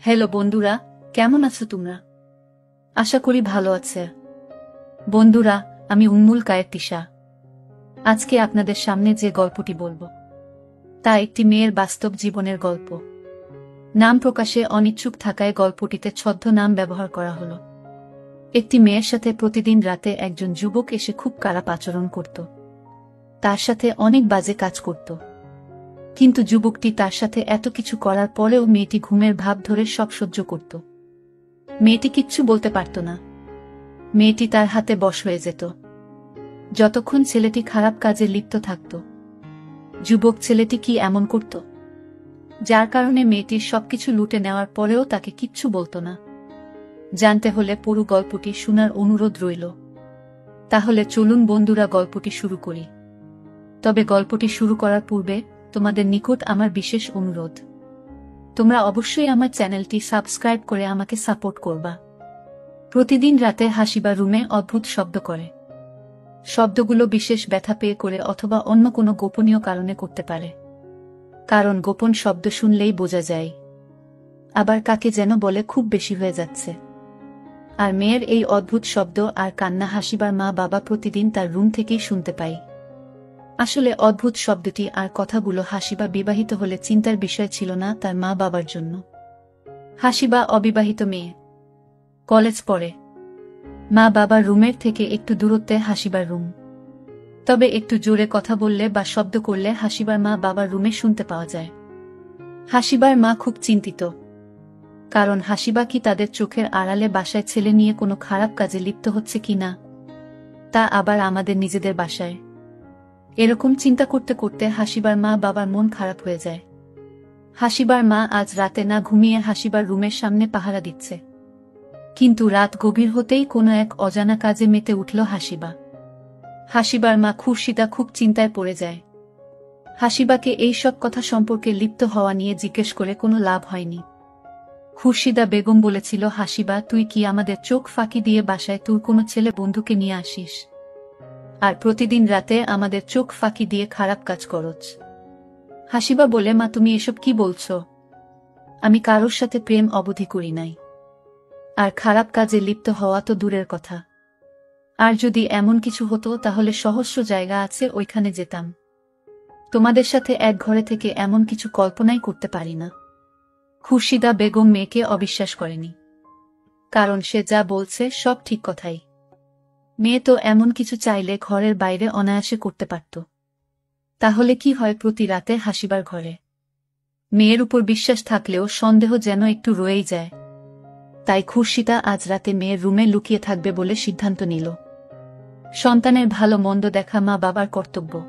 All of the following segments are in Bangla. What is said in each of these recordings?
হ্যালো বন্ধুরা, কেমন আছো তোমরা? আশা করি ভালো আছে। বন্ধুরা, আমি উন্মুল কায়ের তিশা। আজকে আপনাদের সামনে যে গল্পটি বলবো তা একটি মেয়ের বাস্তব জীবনের গল্প। নাম প্রকাশে অনিচ্ছুক থাকায় গল্পটিতে ছদ্মনাম ব্যবহার করা হলো। একটি মেয়ের সাথে প্রতিদিন রাতে একজন যুবক এসে খুব খারাপ আচরণ করত। তার সাথে অনেক বাজে কাজ করত। কিন্তু যুবকটি তার সাথে এত কিছু করার পরেও মেয়েটি ঘুমের ভাব ধরে সব সহ্য করত। মেয়েটি কিচ্ছু বলতে পারত না। মেয়েটি তার হাতে বশ হয়ে যেত যতক্ষণ ছেলেটি খারাপ কাজে লিপ্ত থাকত। যুবক ছেলেটি কি এমন করত যার কারণে মেয়েটির সবকিছু লুটে নেওয়ার পরেও তাকে কিচ্ছু বলতো না? জানতে হলে পুরো গল্পটি শোনার অনুরোধ রইল। তাহলে চলুন বন্ধুরা, গল্পটি শুরু করি। তবে গল্পটি শুরু করার পূর্বে তোমাদের নিকট আমার বিশেষ অনুরোধ, তোমরা অবশ্যই আমার চ্যানেলটি সাবস্ক্রাইব করে আমাকে সাপোর্ট করবা। প্রতিদিন রাতে হাসিবা রুমে অদ্ভুত শব্দ করে। শব্দগুলো বিশেষ ব্যথা পেয়ে করে অথবা অন্য কোনো গোপনীয় কারণে করতে পারে। কারণ গোপন শব্দ শুনলেই বোঝা যায়। আবার কাকে যেন বলে খুব বেশি হয়ে যাচ্ছে। আর মেয়ের এই অদ্ভুত শব্দ আর কান্না হাসিবার মা বাবা প্রতিদিন তার রুম থেকেই শুনতে পাই। আসলে অদ্ভুত শব্দটি আর কথাগুলো হাসিবা বিবাহিত হলে চিন্তার বিষয় ছিল না তার মা বাবার জন্য। হাসিবা অবিবাহিত মেয়ে, কলেজ পড়ে। মা বাবার রুমের থেকে একটু দূরত্বে হাসিবার রুম। তবে একটু জোরে কথা বললে বা শব্দ করলে হাসিবার মা বাবার রুমে শুনতে পাওয়া যায়। হাসিবার মা খুব চিন্তিত। কারণ হাসিবা কি তাদের চোখের আড়ালে বাসায় ছেলে নিয়ে কোনো খারাপ কাজে লিপ্ত হচ্ছে কি না, তা আবার আমাদের নিজেদের বাসায়। এরকম চিন্তা করতে করতে হাসিবার মা বাবার মন খারাপ হয়ে যায়। হাসিবার মা আজ রাতে না ঘুমিয়ে হাসিবার রুমের সামনে পাহারা দিচ্ছে। কিন্তু রাত গভীর হতেই কোনো এক অজানা কাজে মেতে উঠল হাসিবা। হাসিবার মা খুরশিদা খুব চিন্তায় পড়ে যায়। হাসিবাকে এই সব কথা সম্পর্কে লিপ্ত হওয়া নিয়ে জিজ্ঞেস করে কোনো লাভ হয়নি। খুরশিদা বেগম বলেছিল, হাসিবা, তুই কি আমাদের চোখ ফাঁকি দিয়ে বাসায় তোর কোনো ছেলে বন্ধুকে নিয়ে আসিস, আর প্রতিদিন রাতে আমাদের চোখ ফাঁকি দিয়ে খারাপ কাজ করছ? হাসিবা বলে, মা তুমি এসব কি বলছো? আমি কারোর সাথে প্রেম অবধি করি নাই, আর খারাপ কাজে লিপ্ত হওয়া তো দূরের কথা। আর যদি এমন কিছু হতো তাহলে সহস্র জায়গা আছে, ওইখানে যেতাম। তোমাদের সাথে এক ঘরে থেকে এমন কিছু কল্পনাই করতে পারি না। খুরশিদা বেগম মেয়েকে অবিশ্বাস করেনি। কারণ সে যা বলছে সব ঠিক কথাই। মেয়ে তো এমন কিছু চাইলে ঘরের বাইরে অনায়াসে করতে পারত। তাহলে কি হয় প্রতি রাতে হাসিবার ঘরে? মেয়ের উপর বিশ্বাস থাকলেও সন্দেহ যেন একটু রয়েই যায়। তাই খুরশিদা আজ রাতে মেয়ের রুমে লুকিয়ে থাকবে বলে সিদ্ধান্ত নিল। সন্তানের ভালো মন্দ দেখা মা বাবার কর্তব্য।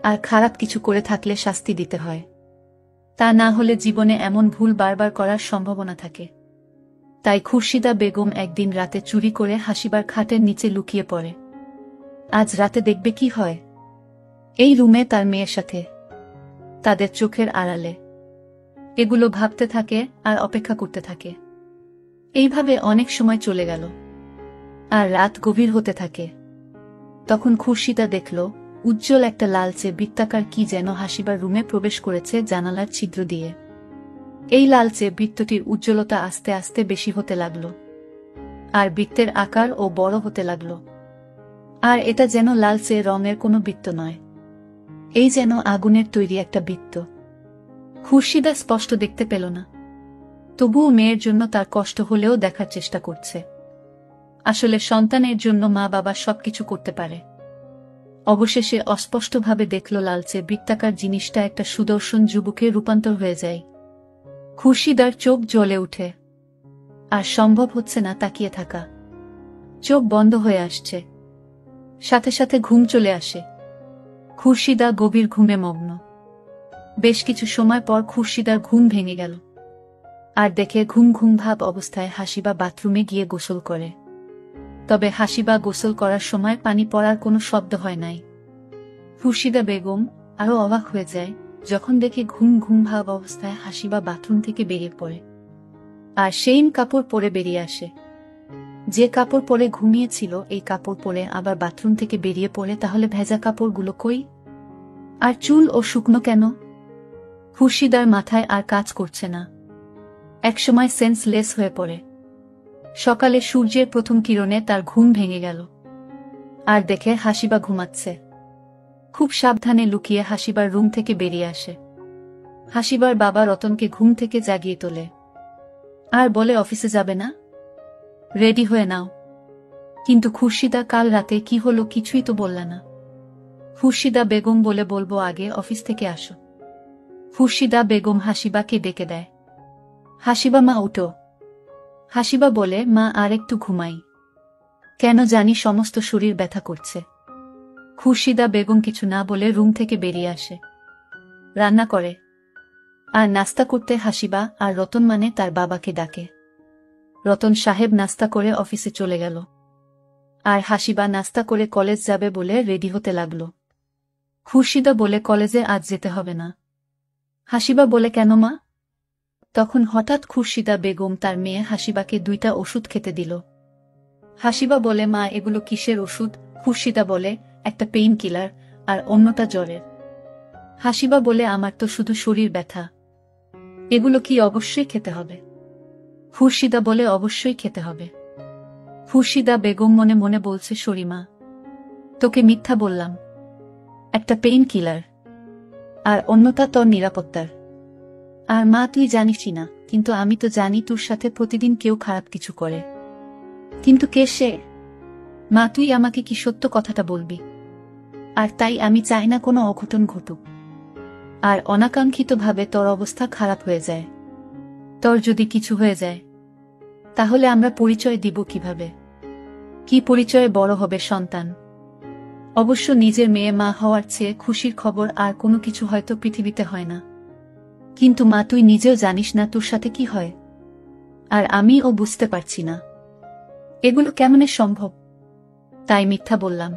আর খারাপ কিছু করে থাকলে শাস্তি দিতে হয়। তা না হলে জীবনে এমন ভুল বারবার করার সম্ভাবনা থাকে। তাই খুরশিদা বেগম একদিন রাতে চুরি করে হাসিবার খাটের নিচে লুকিয়ে পড়ে। আজ রাতে দেখবে কি হয়। এই রুমে তার মেয়ের সাথে, তাদের চোখের আড়ালে। এগুলো ভাবতে থাকে আর অপেক্ষা করতে থাকে। এইভাবে অনেক সময় চলে গেল। আর রাত গভীর হতে থাকে। তখন খুরশিদা দেখল উজ্জ্বল একটা লালচে বৃত্তাকার কি যেন হাসিবার রুমে প্রবেশ করেছে জানালার ছিদ্র দিয়ে। এই লালচে বৃত্তটির উজ্জ্বলতা আস্তে আস্তে বেশি হতে লাগল। আর বৃত্তের আকার ও বড় হতে লাগল। আর এটা যেন লালচে রঙের কোনো বৃত্ত নয়, এই যেন আগুনের তৈরি একটা বৃত্ত। খুরশিদা স্পষ্ট দেখতে পেল না। তবুও মেয়ের জন্য তার কষ্ট হলেও দেখার চেষ্টা করছে। আসলে সন্তানের জন্য মা বাবা সবকিছু করতে পারে। অবশেষে অস্পষ্টভাবে দেখল লালচে বৃত্তাকার জিনিসটা একটা সুদর্শন যুবকে রূপান্তর হয়ে যায়। খুরশিদার চোখ জ্বলে উঠে। আর সম্ভব হচ্ছে না তাকিয়ে থাকা। চোখ বন্ধ হয়ে আসছে। সাথে সাথে ঘুম চলে আসে। খুরশিদা গভীর ঘুমে মগ্ন। বেশ কিছু সময় পর খুরশিদার ঘুম ভেঙে গেল। আর দেখে ঘুম ঘুম ভাব অবস্থায় হাসিবা বাথরুমে গিয়ে গোসল করে। তবে হাসিবা গোসল করার সময় পানি পড়ার কোনো শব্দ হয় নাই। খুরশিদা বেগম আরো অবাক হয়ে যায় যখন দেখে ঘুম ঘুম ভাব অবস্থায় হাসিবা বাথরুম থেকে বেরিয়ে পড়ে। আর সেইম কাপড় পরে বেরিয়ে আসে। যে কাপড় পরে ঘুমিয়েছিল এই কাপড় পরে আবার বাথরুম থেকে বেরিয়ে পড়ে, তাহলে ভেজা কাপড়গুলো কই? আর চুল ও শুকনো কেন? খুরশিদার মাথায় আর কাজ করছে না। একসময় সেন্সলেস হয়ে পড়ে। সকালে সূর্যের প্রথম কিরণে তার ঘুম ভেঙে গেল, আর দেখে হাসিবা ঘুমাচ্ছে। খুব সাবধানে লুকিয়ে হাসিবার রুম থেকে বেরিয়ে আসে। হাসিবার বাবা রতনকে ঘুম থেকে জাগিয়ে তোলে আর বলে, অফিসে যাবে না? রেডি হয়ে নাও। কিন্তু খুরশিদা কাল রাতে কি হলো কিছুই তো বললা না। খুরশিদা বেগম বলে, বলবো, আগে অফিস থেকে আসো। খুরশিদা বেগম হাসিবাকে ডেকে দেয়। হাসিবা, মা উঠো। হাসিবা বলে, মা আর একটু ঘুমাই, কেন জানি সমস্ত শরীর ব্যথা করছে। খুরশিদা বেগম কিছু না বলে রুম থেকে বেরিয়ে আসে, রান্না করে আর নাস্তা করতে হাসিবা আর রতন মানে তার বাবাকে ডাকে। রতন সাহেব নাস্তা করে অফিসে চলে গেল, আর হাসিবা নাস্তা করে কলেজ যাবে বলে রেডি হতে লাগল। খুরশিদা বলে, কলেজে আজ যেতে হবে না। হাসিবা বলে, কেন মা? তখন হঠাৎ খুরশিদা বেগম তার মেয়ে হাসিবাকে 2টা ওষুধ খেতে দিল। হাসিবা বলে, মা এগুলো কিসের ওষুধ? খুরশিদা বলে, একটা পেইন কিলার আর অন্যটা জ্বরের। হাসিবা বলে, আমার তো শুধু শরীর ব্যথা, এগুলো কি অবশ্যই খেতে হবে? খুরশিদা বলে, অবশ্যই খেতে হবে। খুরশিদা বেগম মনে মনে বলছে, শরীমা, তোকে মিথ্যা বললাম, একটা পেইন কিলার আর অন্যটা তোর নিরাপত্তার। আর মা, তুই জানিসই না, কিন্তু আমি তো জানি তোর সাথে প্রতিদিন কেউ খারাপ কিছু করে। কিন্তু কে সে? মা, তুই আমাকে কি সত্য কথাটা বলবি? আর তাই আমি চাই না কোনো অঘটন ঘটুক, আর অনাকাঙ্ক্ষিতভাবে তোর অবস্থা খারাপ হয়ে যায়। তোর যদি কিছু হয়ে যায় তাহলে আমরা পরিচয় দিব কিভাবে? কি পরিচয়ে বড় হবে সন্তান? অবশ্য নিজের মেয়ে মা হওয়ার চেয়ে খুশির খবর আর কোনো কিছু হয়তো পৃথিবীতে হয় না। কিন্তু মা, তুই নিজেও জানিস না তোর সাথে কি হয়, আর আমিও বুঝতে পারছি না এগুলো কেমনে সম্ভব, তাই মিথ্যা বললাম।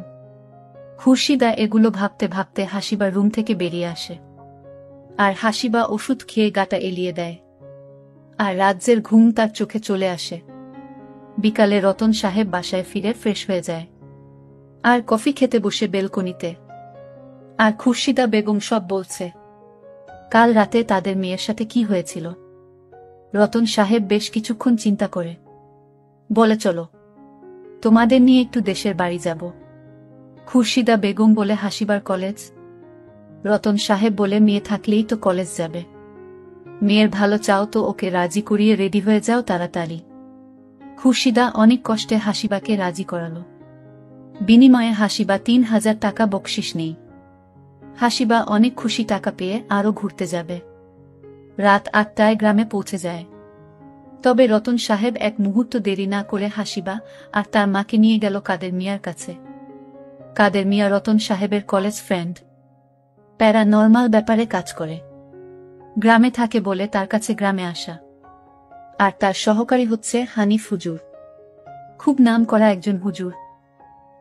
খুরশিদা এগুলো ভাবতে ভাবতে হাসিবার রুম থেকে বেরিয়ে আসে, আর হাসিবা ওষুধ খেয়ে গাটা এলিয়ে দেয়, আর রাজ্যের ঘুম তার চোখে চলে আসে। বিকালে রতন সাহেব বাসায় ফিরে ফ্রেশ হয়ে যায় আর কফি খেতে বসে বেলকনিতে। আর খুরশিদা বেগম সব বলছে, কাল রাতে তাদের মেয়ের সাথে কি হয়েছিল। রতন সাহেব বেশ কিছুক্ষণ চিন্তা করে বলে, চলো তোমাদের নিয়ে একটু দেশের বাড়ি যাব। খুরশিদা বেগম বলে, হাসিবার কলেজ? রতন সাহেব বলে, মেয়ে থাকলেই তো কলেজ যাবে। মেয়ের ভালো চাও তো ওকে রাজি করিয়ে রেডি হয়ে যাও তাড়াতাড়ি। খুরশিদা অনেক কষ্টে হাসিবাকে রাজি করালো। বিনিময়ে হাসিবা 3000 টাকা বকশিশ নেই। হাসিবা অনেক খুশি, টাকা পেয়ে আরও ঘুরতে যাবে। রাত 8টায় গ্রামে পৌঁছে যায়। তবে রতন সাহেব এক মুহূর্ত দেরি না করে হাসিবা আর তার মাকে নিয়ে গেল কাদের মিয়ার কাছে। কাদের মিয়া রতন সাহেবের কলেজ ফ্রেন্ড, প্যারানর্মাল ব্যাপারে কাজ করে, গ্রামে থাকে বলে তার কাছে গ্রামে আসা। আর তার সহকারী হচ্ছে হানিফ হুজুর, খুব নাম করা একজন হুজুর।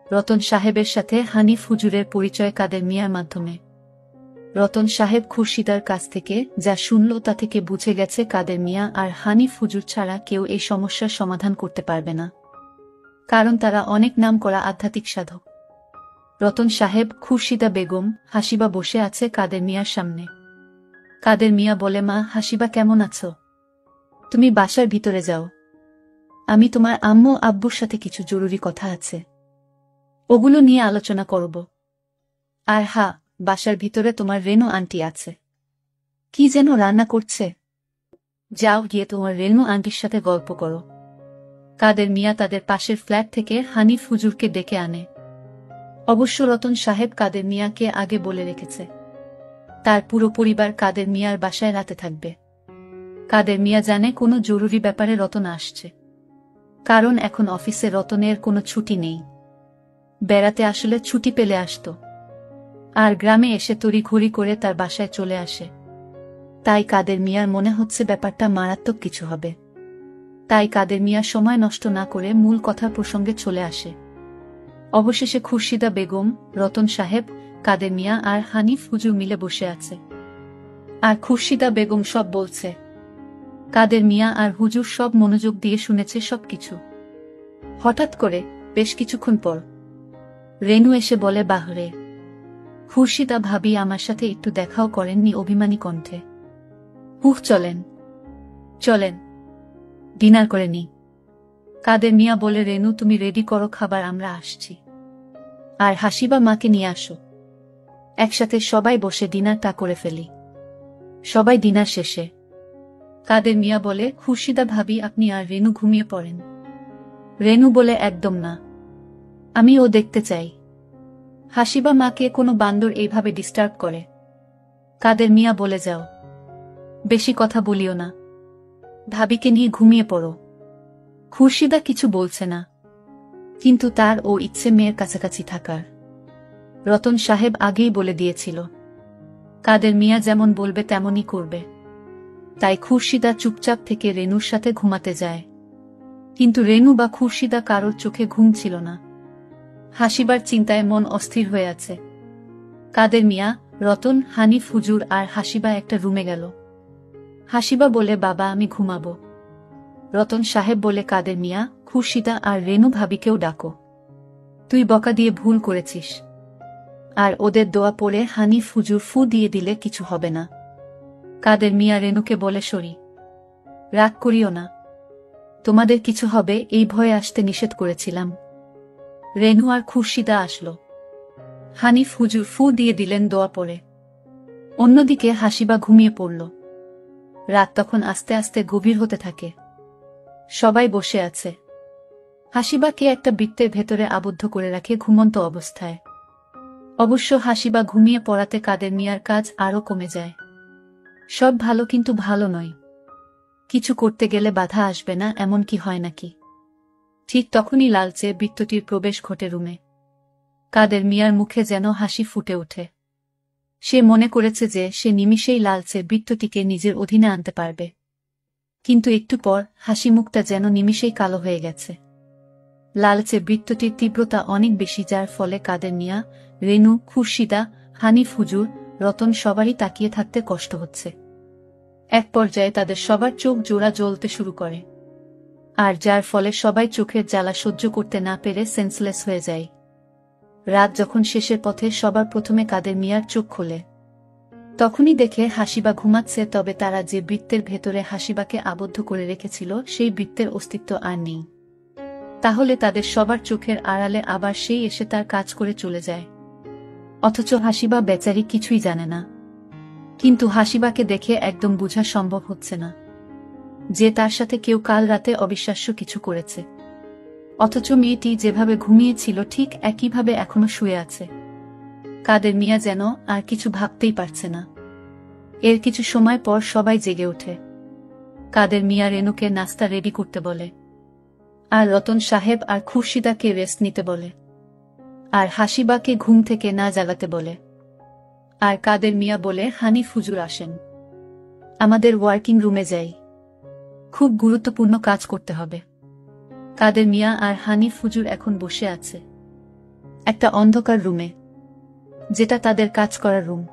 রতন সাহেবের সাথে হানিফ হুজুরের পরিচয় কাদের মিয়ার মাধ্যমে। রতন সাহেব খুরশিদার কাছ থেকে যা শুনল তা থেকে বুঝে গেছে কাদের মিয়া আর হানিফ হুজুর ছাড়া কেউ এই সমস্যার সমাধান করতে পারবে না, কারণ তারা অনেক নাম করা আধ্যাত্মিক সাধক। রতন সাহেব, খুরশিদা বেগম, হাসিবা বসে আছে কাদের মিয়ার সামনে। কাদের মিয়া বলে, মা, হাসিবা কেমন আছো? তুমি বাসার ভিতরে যাও, আমি তোমার আম্মু আব্বুর সাথে কিছু জরুরি কথা আছে, ওগুলো নিয়ে আলোচনা করব। আর হ্যাঁ, বাসার ভিতরে তোমার রেনু আন্টি আছে, কি যেন রান্না করছে, যাও গিয়ে তোমার রেনু আন্টির সাথে গল্প করো। কাদের মিয়া তাদের পাশের ফ্ল্যাট থেকে হানিফ হুজুরকে ডেকে আনে। অবশ্য রতন সাহেব কাদের মিয়াকে আগে বলে রেখেছে তার পুরো পরিবার কাদের মিয়ার বাসায় রাতে থাকবে। কাদের মিয়া জানে কোনো জরুরি ব্যাপারে রতন আসছে, কারণ এখন অফিসে রতনের কোনো ছুটি নেই। বেড়াতে আসলে ছুটি পেলে আসত, আর গ্রামে এসে তড়িঘড়ি করে তার বাসায় চলে আসে। তাই কাদের মিয়ার মনে হচ্ছে ব্যাপারটা মারাত্মক কিছু হবে। তাই কাদের মিয়া সময় নষ্ট না করে মূল কথার প্রসঙ্গে চলে আসে। অবশেষে খুরশিদা বেগম, রতন সাহেব, কাদের মিয়া আর হানিফ হুজুর মিলে বসে আছে, আর খুরশিদা বেগম সব বলছে। কাদের মিয়া আর হুজুর সব মনোযোগ দিয়ে শুনেছে সবকিছু। হঠাৎ করে বেশ কিছুক্ষণ পর রেনু এসে বলে, বাহরে, খুরশিদা ভাবি আমার সাথে একটু দেখাও করেননি অভিমানী কণ্ঠে। চলেন চলেন, ডিনার করে নি। কাদের মিয়া বলে, রেনু তুমি রেডি করো খাবার, আমরা আসছি। আর হাসিবা মাকে নিয়ে আসো। একসাথে সবাই বসে ডিনারটা করে ফেলি। সবাই ডিনার শেষে কাদের মিয়া বলে, খুরশিদা ভাবি আপনি আর রেনু ঘুমিয়ে পড়েন। রেনু বলে, একদম না, আমি ও দেখতে চাই। হাসিবা মাকে কোনো বান্দর এইভাবে ডিস্টার্ব করে? কাদের মিয়া বলে, যাও, বেশি কথা বলিও না, ভাবিকে নিয়ে ঘুমিয়ে পড়ো। খুরশিদা কিছু বলছে না, কিন্তু তার ও ইচ্ছে মেয়ের কাছাকাছি থাকার। রতন সাহেব আগেই বলে দিয়েছিল, কাদের মিয়া যেমন বলবে তেমনই করবে। তাই খুরশিদা চুপচাপ থেকে রেনুর সাথে ঘুমাতে যায়। কিন্তু রেনু বা খুরশিদা কারোর চোখে ঘুম ছিল না। হাসিবার চিন্তায় মন অস্থির হয়ে আছে। কাদের মিয়া, রতন, হানিফ, হুজুর আর হাসিবা একটা রুমে গেল। হাসিবা বলে, বাবা আমি ঘুমাবো। রতন সাহেব বলে, কাদের মিয়া, খুরশিদা আর রেনু ভাবিকেও ডাকো। তুই বকা দিয়ে ভুল করেছিস, আর ওদের দোয়া পড়ে হানিফ হুজুর ফু দিয়ে দিলে কিছু হবে না। কাদের মিয়া রেনুকে বলে, সরি, রাগ করিও না, তোমাদের কিছু হবে এই ভয়ে আসতে নিষেধ করেছিলাম। রেনু আর খুরশিদা আসলো। হানিফ হুজুর ফু দিয়ে দিলেন দোয়া পড়ে। অন্যদিকে হাসিবা ঘুমিয়ে পড়ল। রাত তখন আস্তে আস্তে গভীর হতে থাকে। সবাই বসে আছে। হাসিবাকে একটা বৃত্তের ভেতরে আবদ্ধ করে রাখে ঘুমন্ত অবস্থায়। অবশ্য হাসিবা ঘুমিয়ে পড়াতে কাদের মিয়ার কাজ আরও কমে যায়। সব ভালো, কিন্তু ভালো নয়। কিছু করতে গেলে বাধা আসবে না এমন কি হয় নাকি? ঠিক তখনই লালচে বৃত্তটির প্রবেশ ঘটে রুমে। কাদের মিয়ার মুখে যেন হাসি ফুটে ওঠে। সে মনে করেছে যে সে নিমিষেই লালচে বৃত্তটিকে নিজের অধীনে আনতে পারবে। কিন্তু একটু পর হাসি মুখটা যেন নিমিষেই কালো হয়ে গেছে। লালচে বৃত্তটির তীব্রতা অনেক বেশি, যার ফলে কাদের মিয়া, রেনু, খুরশিদা, হানিফ হুজুর, রতন সবারই তাকিয়ে থাকতে কষ্ট হচ্ছে। এক পর্যায়ে তাদের সবার চোখ জোড়া জ্বলতে শুরু করে, আর যার ফলে সবাই চোখের জ্বালা সহ্য করতে না পেরে সেন্সলেস হয়ে যায়। রাত যখন শেষের পথে সবার প্রথমে কাদের মিয়ার চোখ খোলে, তখনই দেখে হাসিবা ঘুমাচ্ছে। তবে তারা যে বৃত্তের ভেতরে হাসিবাকে আবদ্ধ করে রেখেছিল সেই বৃত্তের অস্তিত্ব আর নেই। তাহলে তাদের সবার চোখের আড়ালে আবার সেই এসে তার কাজ করে চলে যায়। অথচ হাসিবা বেচারি কিছুই জানে না। কিন্তু হাসিবাকে দেখে একদম বোঝা সম্ভব হচ্ছে না যে তার সাথে কেউ কাল রাতে অবিশ্বাস্য কিছু করেছে। অথচ মেয়েটি যেভাবে ঘুমিয়েছিল ঠিক একইভাবে এখনো শুয়ে আছে। কাদের মিয়া যেন আর কিছু ভাবতেই পারছে না। এর কিছু সময় পর সবাই জেগে ওঠে। কাদের মিয়া রেনুকে নাস্তা রেডি করতে বলে, আর রতন সাহেব আর খুরশিদাকে রেস্ট নিতে বলে, আর হাসিবাকে ঘুম থেকে না জাগাতে বলে। আর কাদের মিয়া বলে, হানিফ হুজুর আসেন, আমাদের ওয়ার্কিং রুমে যাই, খুব গুরুত্বপূর্ণ কাজ করতে হবে। কাদের মিয়া আর হানিফ হুজুর এখন বসে আছে একটা অন্ধকার রুমে, যেটা তাদের কাজ করার রুম।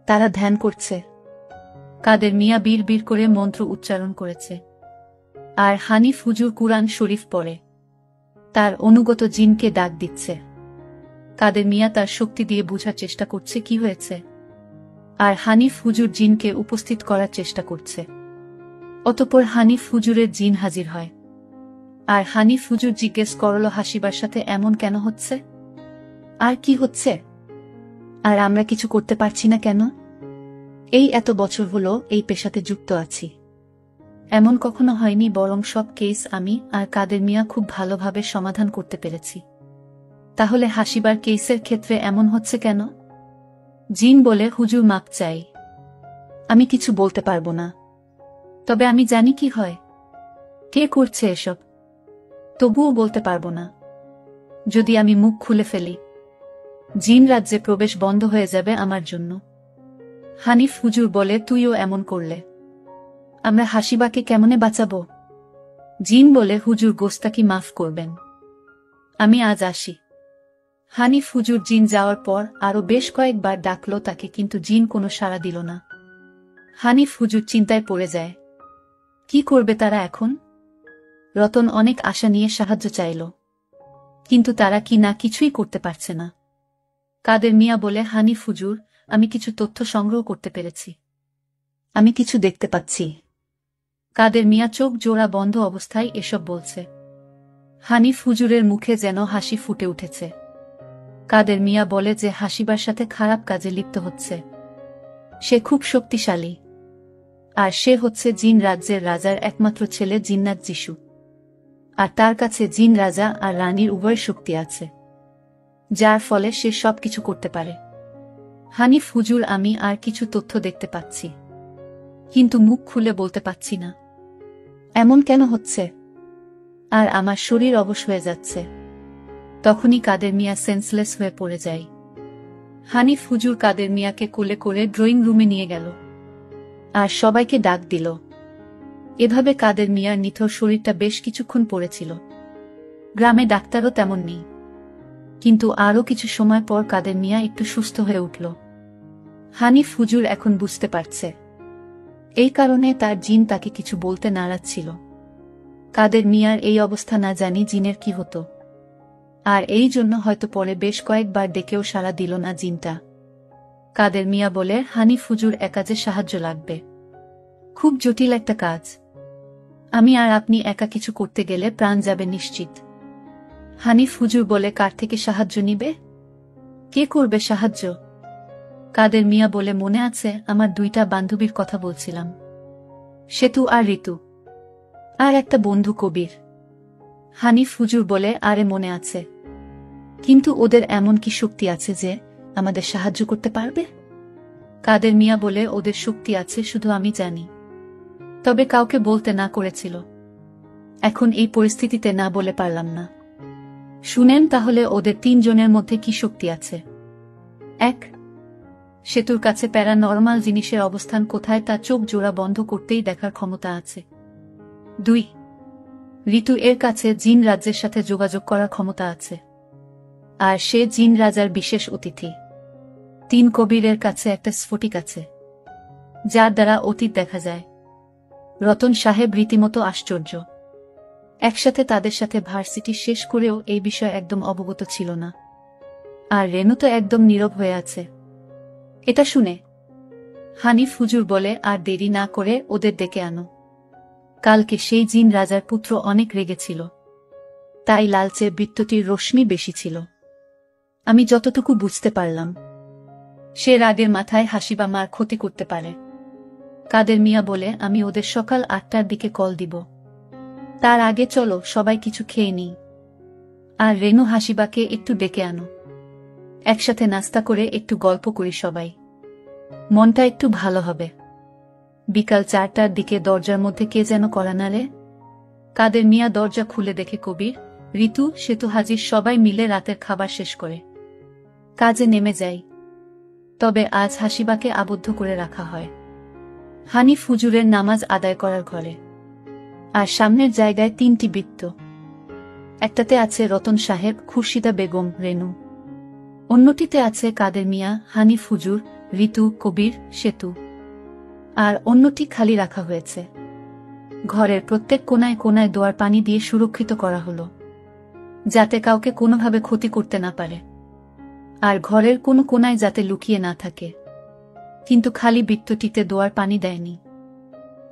তারা ধ্যান করছে। কাদের মিয়া বীর বীর করে মন্ত্র উচ্চারণ করেছে, আর হানিফ হুজুর কুরআন শরীফ পড়ে তার অনুগত জিনকে ডাক দিচ্ছে। কাদের মিয়া তার শক্তি দিয়ে বোঝার চেষ্টা করছে কি হয়েছে, আর হানিফ হুজুর জিনকে উপস্থিত করার চেষ্টা করছে। অতঃপর হানিফ হুজুরের জিন হাজির হয়, আর হানিফ হুজুর জিজ্ঞেস করল, হাসিবার সাথে এমন কেন হচ্ছে? আর কি হচ্ছে? আর আমরা কিছু করতে পারছি না কেন? এই এত বছর হলো এই পেশাতে যুক্ত আছি, এমন কখনো হয়নি, বরং সব কেস আমি আর কাদের মিয়া খুব ভালোভাবে সমাধান করতে পেরেছি। তাহলে হাসিবার কেসের ক্ষেত্রে এমন হচ্ছে কেন? জিন বলে, হুজুর মাপ চাই, আমি কিছু বলতে পারবো না, তবে আমি জানি কি হয়, কে করছে এসব, তবুও বলতে পারবো না। যদি আমি মুখ খুলে ফেলি, জিন রাজ্যে প্রবেশ বন্ধ হয়ে যাবে আমার জন্য। হানিফ হুজুর বলে, তুইও এমন করলে আমরা হাসিবাকে কেমনে বাঁচাবো? জিন বলে, হুজুর গোস্তাকি মাফ করবেন, আমি আজ আসি। হানিফ হুজুর জিন যাওয়ার পর আরো বেশ কয়েকবার ডাকলো তাকে, কিন্তু জিন কোনো সাড়া দিল না। হানিফ হুজুর চিন্তায় পড়ে যায়, কি করবে তারা এখন? রতন অনেক আশা নিয়ে সাহায্য চাইল, কিন্তু তারা কি না কিছুই করতে পারছে না। কাদের মিয়া বলে, হানিফ হুজুর, আমি কিছু তথ্য সংগ্রহ করতে পেরেছি, আমি কিছু দেখতে পাচ্ছি। কাদের মিয়া চোখ জোড়া বন্ধ অবস্থায় এসব বলছে। হানিফ হুজুরের মুখে যেন হাসি ফুটে উঠেছে। কাদের মিয়া বলে যে হাসিবার সাথে খারাপ কাজে লিপ্ত হচ্ছে। সে খুব শক্তিশালী, আর সে হচ্ছে জিন রাজ্যের রাজার একমাত্র ছেলে জিন্নাত যিশু, আর তার কাছে জিন রাজা আর রানীর উভয় শক্তি আছে, যার ফলে সে সবকিছু করতে পারে। হানিফ হুজুর, আমি আর কিছু তথ্য দেখতে পাচ্ছি, কিন্তু মুখ খুলে বলতে পাচ্ছি না। এমন কেন হচ্ছে? আর আমার শরীর অবশ হয়ে যাচ্ছে। তখনই কাদের মিয়া সেন্সলেস হয়ে পড়ে যায়। হানিফ হুজুর কাদের মিয়াকে কোলে করে ড্রয়িং রুমে নিয়ে গেল আর সবাইকে ডাক দিল। এভাবে কাদের মিয়ার নিথর শরীরটা বেশ কিছুক্ষণ পড়েছিল। গ্রামে ডাক্তারও তেমন নেই, কিন্তু আরও কিছু সময় পর কাদের মিয়া একটু সুস্থ হয়ে উঠল। হানিফ হুজুর এখন বুঝতে পারছে, এই কারণে তার জিন তাকে কিছু বলতে নারাজ ছিল। কাদের মিয়ার এই অবস্থা না জানি জিনের কি হতো, আর এই জন্য হয়তো পরে বেশ কয়েকবার ডেকেও সাড়া দিল না জিনটা। কাদের মিয়া বলে, হানিফ হুজুর, এ কাজে সাহায্য লাগবে, খুব জটিল একটা কাজ। আমি আর আপনি একা কিছু করতে গেলে প্রাণ যাবে নিশ্চিত। হানিফ হুজুর বলে, কার থেকে সাহায্য নিবে? কে করবে সাহায্য? কাদের মিয়া বলে, মনে আছে আমার দুইটা বান্ধবীর কথা বলছিলাম, সেতু আর ঋতু, আর একটা বন্ধু কবির। হানিফ হুজুর বলে, আরে মনে আছে, কিন্তু ওদের এমন কি শক্তি আছে যে আমাদের সাহায্য করতে পারবে? কাদের মিয়া বলে, ওদের শক্তি আছে, শুধু আমি জানি, তবে কাউকে বলতে না করেছিল। এখন এই পরিস্থিতিতে না বলে পারলাম না। শুনেন তাহলে, ওদের 3 জনের মধ্যে কি শক্তি আছে? 1. সেতুর কাছে প্যারানরমাল জিনিসের অবস্থান কোথায় তা চোখ জোড়া বন্ধ করতেই দেখার ক্ষমতা আছে। 2. ঋতু এর কাছে জিন রাজ্যের সাথে যোগাযোগ করার ক্ষমতা আছে, আর সে জিন রাজার বিশেষ অতিথি। 3. কবিরের কাছে একটা স্ফটিক আছে, যার দ্বারা অতীত দেখা যায়। রতন সাহেব রীতিমতো আশ্চর্য। একসাথে তাদের সাথে ভার্সিটি শেষ করেও এই বিষয়ে একদম অবগত ছিল না, আর রেনু তো একদম নীরব হয়ে আছে। এটা শুনে হানিফ হুজুর বলে, আর দেরি না করে ওদের ডেকে আনো। কালকে সেই জিন রাজার পুত্র অনেক রেগেছিল, তাই লালচে বৃত্তটির রশ্মি বেশি ছিল। আমি যতটুকু বুঝতে পারলাম, সে রাগের মাথায় হাসি বা মার ক্ষতি করতে পারে। কাদের মিয়া বলে, আমি ওদের সকাল 8টার দিকে কল দিব। তার আগে চলো সবাই কিছু খেয়ে নিই, আর রেনু হাসিবাকে একটু ডেকে আনো। একসাথে নাস্তা করে একটু গল্প করি সবাই, মনটা একটু ভালো হবে। বিকাল 4টার দিকে দরজার মধ্যে কে যেন কড়া নাড়ে। কাদের মিয়া দরজা খুলে দেখে কবির, ঋতু, সেতু হাজির। সবাই মিলে রাতের খাবার শেষ করে কাজে নেমে যায়। তবে আজ হাসিবাকে আবদ্ধ করে রাখা হয় হানিফ হুজুরের নামাজ আদায় করার ঘরে। আর সামনের জায়গায় 3টি বৃত্ত। একটাতে আছে রতন সাহেব, খুরশিদা বেগম, রেনু। অন্যটিতে আছে কাদের মিয়া, হানিফ হুজুর, ঋতু, কবির, সেতু। আর অন্যটি খালি রাখা হয়েছে। ঘরের প্রত্যেক কোনায় কোনায় দোয়ার পানি দিয়ে সুরক্ষিত করা হলো, যাতে কাউকে কোনোভাবে ক্ষতি করতে না পারে, আর ঘরের কোনো কোনায় যাতে লুকিয়ে না থাকে। কিন্তু খালি বৃত্তটিতে দোয়ার পানি দেয়নি,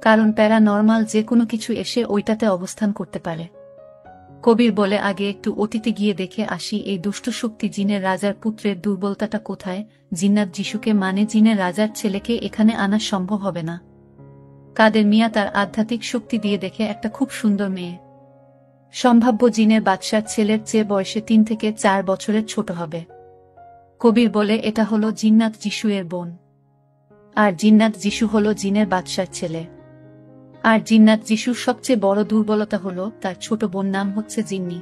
কারণ প্যারানরমাল যে কোনো কিছু এসে ওইটাতে অবস্থান করতে পারে। কবির বলে, আগে একটু অতীতে গিয়ে দেখে আসি এই দুষ্ট শক্তি জিনের রাজার পুত্রের দুর্বলতাটা কোথায়। জিন্নাত যিশুকে মানে জিনের রাজার ছেলেকে এখানে আনা সম্ভব হবে না। কাদের মিয়া তার আধ্যাত্মিক শক্তি দিয়ে দেখে একটা খুব সুন্দর মেয়ে, সম্ভাব্য জিনের বাদশার ছেলের চেয়ে বয়সে 3 থেকে 4 বছরের ছোট হবে। কবির বলে, এটা হলো জিন্নাত যিশু এর বোন, আর জিন্নাত যিশু হলো জিনের বাদশার ছেলে। আর জিন্নাত যিশুর সবচেয়ে বড় দুর্বলতা হলো তার ছোট বোন নাম হচ্ছে জিন্নি।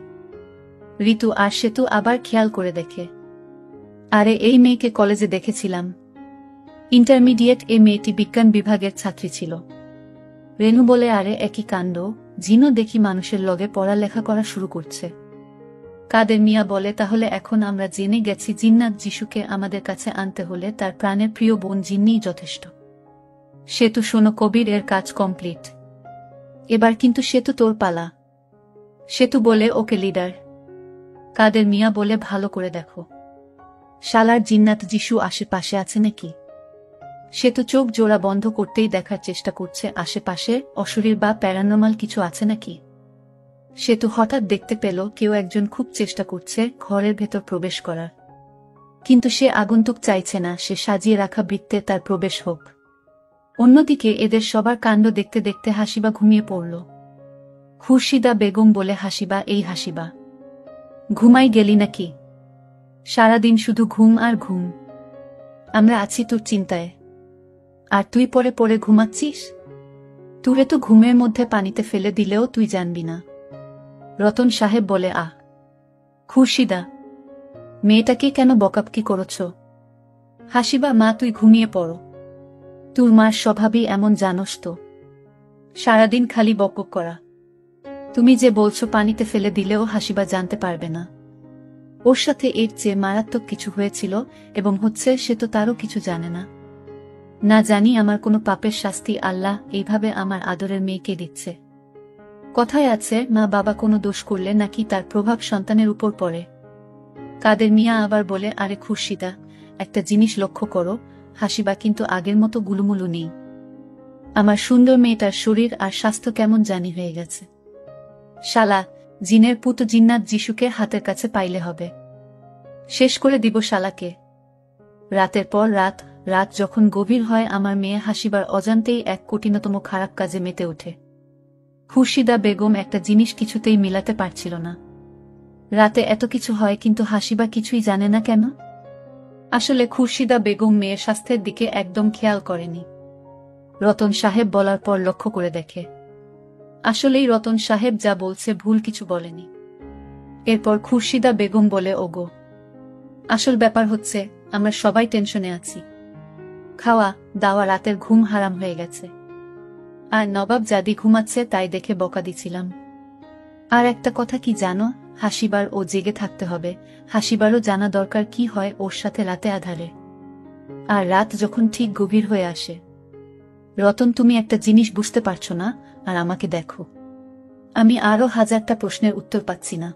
ঋতু আর সেতু আবার খেয়াল করে দেখে, আরে এই মেয়েকে কলেজে দেখেছিলাম, ইন্টারমিডিয়েট। এই মেয়েটি বিজ্ঞান বিভাগের ছাত্রী ছিল। রেনু বলে, আরে একই কাণ্ড, জিনও দেখি মানুষের লগে পড়ালেখা করা শুরু করছে। কাদের মিয়া বলে, তাহলে এখন আমরা জেনে গেছি জিন্নাত যিশুকে আমাদের কাছে আনতে হলে তার প্রাণের প্রিয় বোন জিন্নিই যথেষ্ট। সেতু, শোনো, কবির এর কাজ কমপ্লিট, এবার কিন্তু সেতু তোর পালা। সেতু বলে, ওকে লিডার। কাদের মিয়া বলে, ভালো করে দেখো, শালার জিন্নাত যিশু আশেপাশে আছে নাকি। সে তো চোখ জোড়া বন্ধ করতেই দেখার চেষ্টা করছে আশেপাশে অশরীর বা প্যারানর্মাল কিছু আছে নাকি। সে তো হঠাৎ দেখতে পেল কেউ একজন খুব চেষ্টা করছে ঘরের ভেতর প্রবেশ করার, কিন্তু সে আগন্তুক চাইছে না সে সাজিয়ে রাখা বৃত্তে তার প্রবেশ হোক। অন্যদিকে এদের সবার কাণ্ড দেখতে দেখতে হাসিবা ঘুমিয়ে পড়ল। খুরশিদা বেগম বলে, হাসিবা, এই হাসিবা, ঘুমাই গেলি নাকি? সারাদিন শুধু ঘুম আর ঘুম। আমরা আছি তোর চিন্তায়, আর তুই পরে পরে ঘুমাচ্ছিস। তুরে তো ঘুমের মধ্যে পানিতে ফেলে দিলেও তুই জানবি না। রতন সাহেব বলে, আহ খুরশিদা, মেয়েটাকে কেন বকাবকি করছ? হাসিবা, মা তুই ঘুমিয়ে পড়ো, তোর মার স্বভাবই এমন, জানোস তো, সারাদিন খালি বকবক করা। তুমি যে বলছো পানিতে ফেলে দিলেও হাসিবা জানতে পারবে না। ওর সাথে এর চেয়ে মারাত্মক কিছু হয়েছিল এবং হচ্ছে, সে তো তারও কিছু জানে না। না জানি আমার কোনো পাপের শাস্তি আল্লাহ এইভাবে আমার আদরের মেয়েকে দিচ্ছে। কথায় আছে, মা বাবা কোনো দোষ করলে নাকি তার প্রভাব সন্তানের উপর পড়ে। কাদের মিয়া আবার বলে, আরে খুরশিদা, একটা জিনিস লক্ষ্য করো, হাসিবা কিন্তু আগের মতো গুলুমুলু নেই। আমার সুন্দর মেয়েটার শরীর আর স্বাস্থ্য কেমন জানি হয়ে গেছে। শালা, জিনের পুত জিন্নাত যিশুকে হাতের কাছে পাইলে হবে, শেষ করে দিব শালাকে। রাতের পর রাত, রাত যখন গভীর হয় আমার মেয়ে হাসিবার অজান্তেই এক কঠিনতম খারাপ কাজে মেতে ওঠে। খুরশিদা বেগম একটা জিনিস কিছুতেই মিলাতে পারছিল না। রাতে এত কিছু হয় কিন্তু হাসিবা কিছুই জানে না কেন? আসলে খুরশিদা বেগম মেয়ের স্বাস্থ্যের দিকে একদম খেয়াল করেনি। রতন সাহেব বলার পর লক্ষ্য করে দেখে আসলেই রতন সাহেব যা বলছে ভুল কিছু বলেনি। এরপর খুরশিদা বেগম বলে, ওগো, আসল ব্যাপার হচ্ছে আমরা সবাই টেনশনে আছি। খাওয়া দাওয়া রাতের ঘুম হারাম হয়ে গেছে, আর নবাব জাদি ঘুমাচ্ছে তাই দেখে বকা দিছিলাম। আর একটা কথা কি জানো, হাসিবার ও জেগে থাকতে হবে। হাসিবারও জানা দরকার কি হয় ওর সাথে রাতে আধারে। আর রাত যখন ঠিক গভীর হয়ে আসে। রতন, তুমি একটা জিনিস বুঝতে পারছো না, আর আমাকে দেখো, আমি আরো হাজারটা প্রশ্নের উত্তর পাচ্ছি না।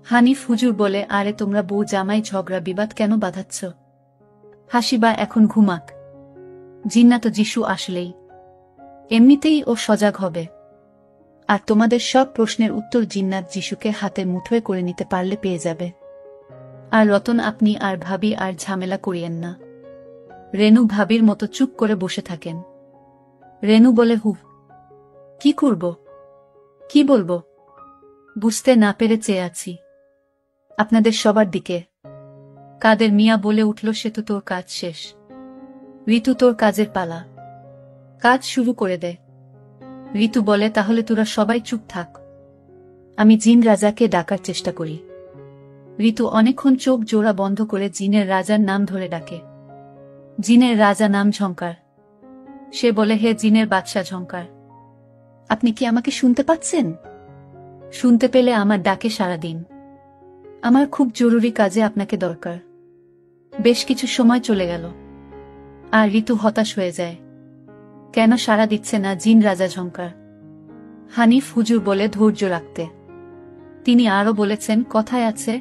হানিফ হুজুর বলে, আরে তোমরা বউ জামাই ঝগড়া বিবাদ কেন বাঁধাচ্ছ? হাসিবা এখন ঘুমাক, জিন্নাত যিশু আসলেই এমনিতেই ও সজাগ হবে, আর তোমাদের সব প্রশ্নের উত্তর জিন্নাত যিশুকে হাতের মুঠোয় করে নিতে পারলে পেয়ে যাবে। আর রতন, আপনি আর ভাবি আর ঝামেলা করিয়েন না। রেনু ভাবির মতো চুপ করে বসে থাকেন। রেনু বলে, হু, কি করব, কি বলবো, বুঝতে না পেরে চেয়ে আছি আপনাদের সবার দিকে। কাদের মিয়া বলে উঠল, সে তো তোর কাজ শেষ। ঋতু, তোর কাজের পালা, কাজ শুরু করে দে। ঋতু বলে, তাহলে তোরা সবাই চুপ থাক, আমি জিন রাজাকে ডাকার চেষ্টা করি। ঋতু অনেকক্ষণ চোখ জোড়া বন্ধ করে জিনের রাজার নাম ধরে ডাকে। জিনের রাজা নাম ঝংকার। সে বলে, হে জিনের বাদশা ঝংকার, আপনি কি আমাকে শুনতে পাচ্ছেন? শুনতে পেলে আমার ডাকে সাড়া দিন, আমার খুব জরুরি কাজে আপনাকে দরকার। বেশ কিছু সময় চলে গেল, আর ঋতু হতাশ হয়ে যায়। কেন সাড়া দিচ্ছে না জিন রাজা ঝংকার? হানিফ হুজুর বলে, ধৈর্য রাখতে। তিনি আরও বলেছেন, কথায় আছে,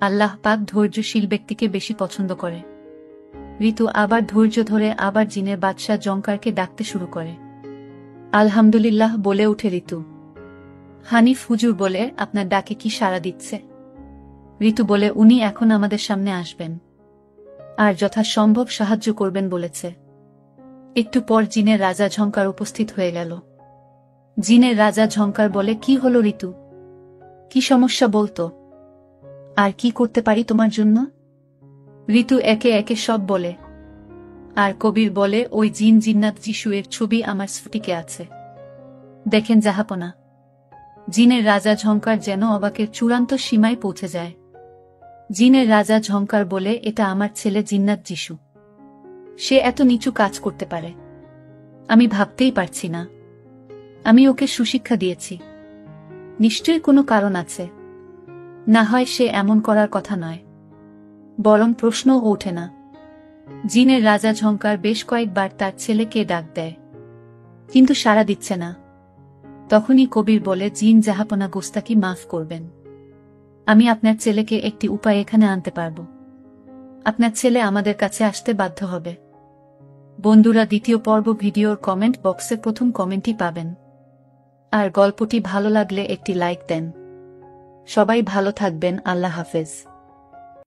আল্লাহ পাক ধৈর্যশীল ব্যক্তিকে বেশি পছন্দ করে। ঋতু আবার ধৈর্য ধরে আবার জিনের বাদশাহ জংকারকে ডাকতে শুরু করে। আলহামদুলিল্লাহ বলে উঠে ঋতু। হানিফ হুজুর বলে, আপনার ডাকে কি সাড়া দিচ্ছে? ঋতু বলে, উনি এখন আমাদের সামনে আসবেন আর যথাসম্ভব সাহায্য করবেন বলেছে। একটু পর জিনের রাজা ঝংকার উপস্থিত হয়ে গেল। জিনের রাজা ঝংকার বলে, কি হলো ঋতু, কি সমস্যা বলতো, আর কি করতে পারি তোমার জন্য? ঋতু একে একে সব বলে, আর কবির বলে, ওই জিন জিন্নাত যিশু এর ছবি আমার স্ফটিকে আছে, দেখেন জাহাপনা। জিনের রাজা ঝংকার যেন অবাকের চূড়ান্ত সীমায় পৌঁছে যায়। জিনের রাজা ঝংকার বলে, এটা আমার ছেলে জিন্নাত যিশু, সে এত নিচু কাজ করতে পারে আমি ভাবতেই পারছি না। আমি ওকে সুশিক্ষা দিয়েছি, নিশ্চয়ই কোনো কারণ আছে, না হয় সে এমন করার কথা নয়। বরং প্রশ্নও ওঠে না। জিনের রাজা ঝংকার বেশ কয়েকবার তার ছেলেকে ডাক দেয়, কিন্তু সাড়া দিচ্ছে না। তখনই কবির বলে, জিন জাহাপনা, গোস্তাকি মাফ করবেন, আমি আপনার ছেলেকে একটি উপায় এখানে আনতে পারব। আপনার ছেলে আমাদের কাছে আসতে বাধ্য হবে। বন্ধুরা, দ্বিতীয় পর্ব ভিডিওর কমেন্ট বক্সে প্রথম কমেন্টই পাবেন। আর গল্পটি ভালো লাগলে একটি লাইক দেন। সবাই ভালো থাকবেন। আল্লাহ হাফেজ।